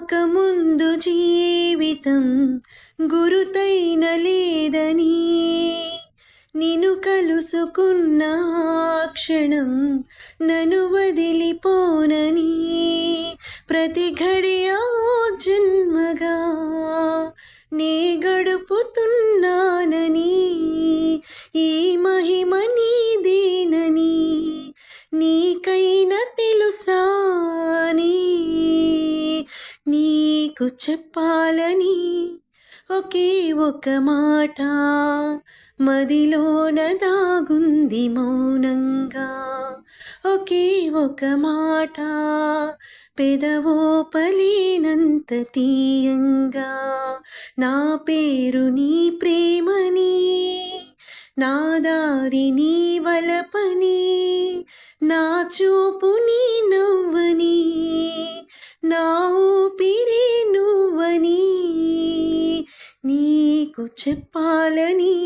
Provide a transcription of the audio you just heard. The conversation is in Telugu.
రాకముందు జీవితం గురుతైన లేదని, నిన్ను కలుసుకున్న క్షణం నన్ను వదిలిపోనని, ప్రతి ఘడియా జన్మగా నే గడుపుతున్నానని, ఈ మహిమ నీదేనని నీకైనా తెలుసా అని నీకు చెప్పాలని ఒకే ఒక మాట మదిలోన దాగుంది మౌనంగా. ఒకే ఒక మాట పెదవో పలినంత తీయంగా. నా పేరు నీ ప్రేమని, నా దారి నీ వలపని, నా చూపు నీ నవ్వని, నా ఊపిరి నువ్వని నీకు చెప్పాలని.